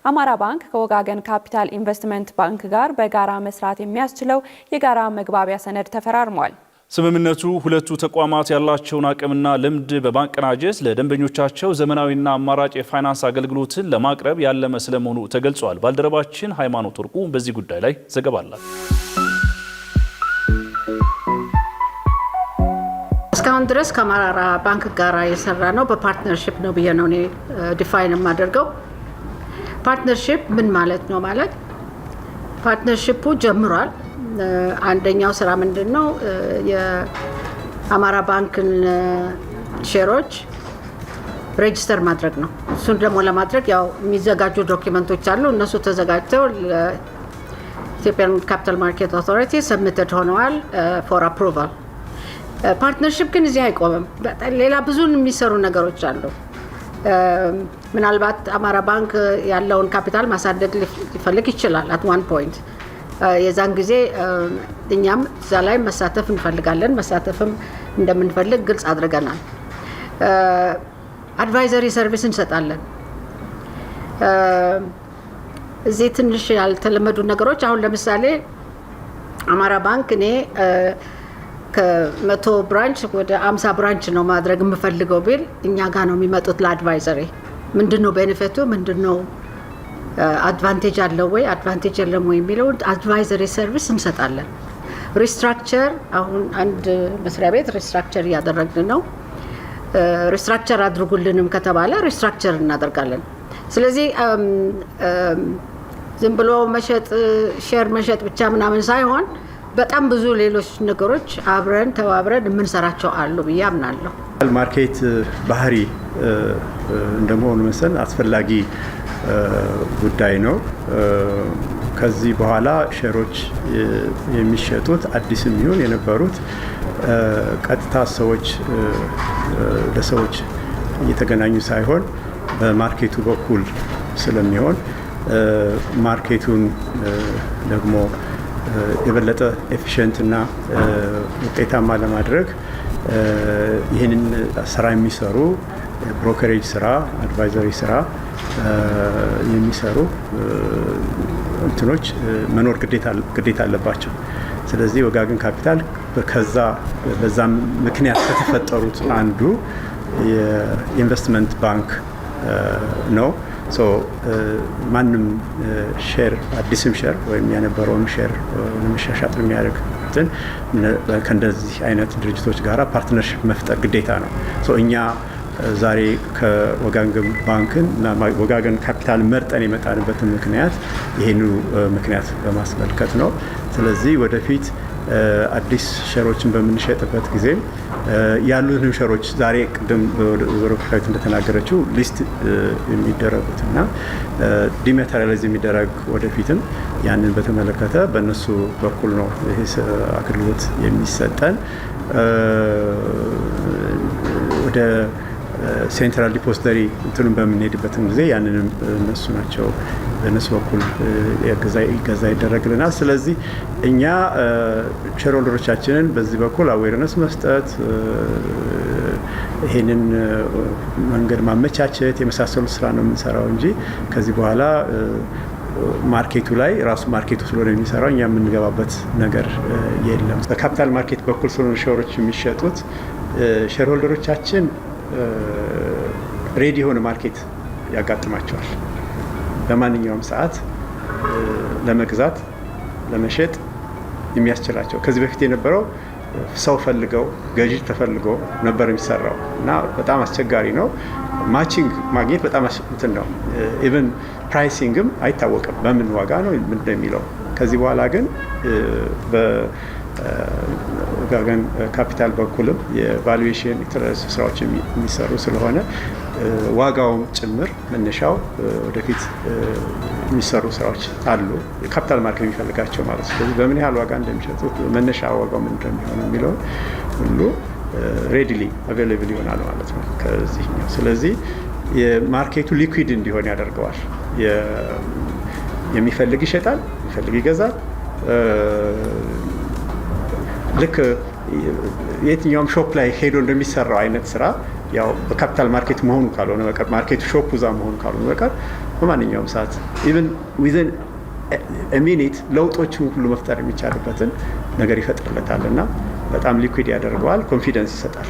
አማራ ባንክ ከወጋገን ካፒታል ኢንቨስትመንት ባንክ ጋር በጋራ መስራት የሚያስችለው የጋራ መግባቢያ ሰነድ ተፈራርሟል። ስምምነቱ ሁለቱ ተቋማት ያላቸውን አቅምና ልምድ በማቀናጀት ለደንበኞቻቸው ዘመናዊና አማራጭ የፋይናንስ አገልግሎትን ለማቅረብ ያለመ ስለመሆኑ ተገልጿል። ባልደረባችን ሃይማኖት ወርቁ በዚህ ጉዳይ ላይ ዘገባ አላት። እስካሁን ድረስ ከአማራ ባንክ ጋር የሰራ ነው በፓርትነርሺፕ ነው ብዬ ነው ዲፋይን የማደርገው። ፓርትነርሺፕ ምን ማለት ነው? ማለት ፓርትነርሺፑ ጀምሯል። አንደኛው ስራ ምንድነው? የአማራ ባንክን ሼሮች ሬጂስተር ማድረግ ነው። እሱን ደግሞ ለማድረግ ያው የሚዘጋጁ ዶክመንቶች አሉ። እነሱ ተዘጋጅተው ለኢትዮጵያን ካፒታል ማርኬት አውቶሪቲ ሰብሚትድ ሆነዋል ፎር አፕሩቫል። ፓርትነርሺፕ ግን እዚህ አይቆምም። ሌላ ብዙ የሚሰሩ ነገሮች አሉ። ምናልባት አማራ ባንክ ያለውን ካፒታል ማሳደግ ሊፈልግ ይችላል at one point። የዛን ጊዜ እኛም እዛ ላይ መሳተፍ እንፈልጋለን። መሳተፍም እንደምንፈልግ ግልጽ አድርገናል። አድቫይዘሪ ሰርቪስ እንሰጣለን። እዚህ ትንሽ ያልተለመዱ ነገሮች አሁን ለምሳሌ አማራ ባንክ እኔ ከ100 ብራንች ወደ 50 ብራንች ነው ማድረግ የምፈልገው ቢል እኛ ጋር ነው የሚመጡት ለአድቫይዘሪ። ምንድነው ቤኔፊቱ? ምንድነው አድቫንቴጅ አለው ወይ አድቫንቴጅ የለም ወይ የሚለው አድቫይዘሪ ሰርቪስ እንሰጣለን። ሪስትራክቸር አሁን አንድ መስሪያ ቤት ሪስትራክቸር እያደረግን ነው። ሪስትራክቸር አድርጉልንም ከተባለ ሪስትራክቸር እናደርጋለን። ስለዚህ ዝም ብሎ መሸጥ ሼር መሸጥ ብቻ ምናምን ሳይሆን በጣም ብዙ ሌሎች ነገሮች አብረን ተባብረን የምንሰራቸው አሉ ብዬ አምናለሁ። ማርኬት ባህሪ እንደመሆኑ መሰል አስፈላጊ ጉዳይ ነው። ከዚህ በኋላ ሼሮች የሚሸጡት አዲስም ይሁን የነበሩት ቀጥታ ሰዎች ለሰዎች እየተገናኙ ሳይሆን በማርኬቱ በኩል ስለሚሆን ማርኬቱን ደግሞ የበለጠ ኤፊሽንት እና ውጤታማ ለማድረግ ይህንን ስራ የሚሰሩ ብሮከሬጅ ስራ፣ አድቫይዘሪ ስራ የሚሰሩ እንትኖች መኖር ግዴታ አለባቸው። ስለዚህ ወጋገን ካፒታል በዛ ምክንያት ከተፈጠሩት አንዱ የኢንቨስትመንት ባንክ ነው። ማንም ሼር አዲስም ሼር ወይም የነበረውን ሼር ለመሻሻጥ የሚያደርግትን ከእንደዚህ አይነት ድርጅቶች ጋር ፓርትነርሺፕ መፍጠር ግዴታ ነው። እኛ ዛሬ ከወጋገን ባንክን እና ወጋገን ካፒታል መርጠን የመጣንበትን ምክንያት ይሄኑ ምክንያት በማስመልከት ነው። ስለዚህ ወደፊት አዲስ ሼሮችን በምንሸጥበት ጊዜ ያሉትን ሼሮች ዛሬ ቅድም ወረቀት እንደተናገረችው ሊስት የሚደረጉትና ዲማቴሪያላይዝ የሚደረግ ወደፊትም ያንን በተመለከተ በእነሱ በኩል ነው ይሄ አገልግሎት የሚሰጠን። ወደ ሴንትራል ዲፖዚተሪ እንትኑን በምንሄድበትም ጊዜ ያንንም እነሱ ናቸው በእነሱ በኩል ይገዛ ይደረግልናል። ስለዚህ እኛ ሼርሆልደሮቻችንን በዚህ በኩል አዌርነስ መስጠት፣ ይሄንን መንገድ ማመቻቸት የመሳሰሉት ስራ ነው የምንሰራው እንጂ ከዚህ በኋላ ማርኬቱ ላይ ራሱ ማርኬቱ ስለሆነ የሚሰራው እኛ የምንገባበት ነገር የለም። በካፒታል ማርኬት በኩል ስለሆነ ሼሮች የሚሸጡት ሼርሆልደሮቻችን ሬዲ የሆነ ማርኬት ያጋጥማቸዋል። በማንኛውም ሰዓት ለመግዛት ለመሸጥ የሚያስችላቸው። ከዚህ በፊት የነበረው ሰው ፈልገው ገዢ ተፈልገው ነበር የሚሰራው እና በጣም አስቸጋሪ ነው። ማቺንግ ማግኘት በጣም እንትን ነው። ኢቭን ፕራይሲንግም አይታወቅም በምን ዋጋ ነው እንደሚለው። ከዚህ በኋላ ግን ወጋገን ካፒታል በኩልም የቫሉዌሽን ስራዎች የሚሰሩ ስለሆነ ዋጋውም ጭምር መነሻው ወደፊት የሚሰሩ ስራዎች አሉ የካፒታል ማርኬት የሚፈልጋቸው ማለት ነው። ስለዚህ በምን ያህል ዋጋ እንደሚሸጡት መነሻ ዋጋው ምን እንደሚሆን የሚለው ሁሉ ሬዲሊ አቬይላብል ይሆናል ማለት ነው ከዚህኛው። ስለዚህ የማርኬቱ ሊኩዊድ እንዲሆን ያደርገዋል። የሚፈልግ ይሸጣል፣ የሚፈልግ ይገዛል። ልክ የትኛውም ሾፕ ላይ ሄዶ እንደሚሰራው አይነት ስራ ያው በካፒታል ማርኬት መሆኑ ካልሆነ በቀር ማርኬቱ ሾፕ እዛ መሆኑ ካልሆነ በቀር በማንኛውም ሰዓት ኢቭን ዊዝን ሚኒት ለውጦችን ሁሉ መፍጠር የሚቻልበትን ነገር ይፈጥርለታል እና በጣም ሊኩዊድ ያደርገዋል፣ ኮንፊደንስ ይሰጣል።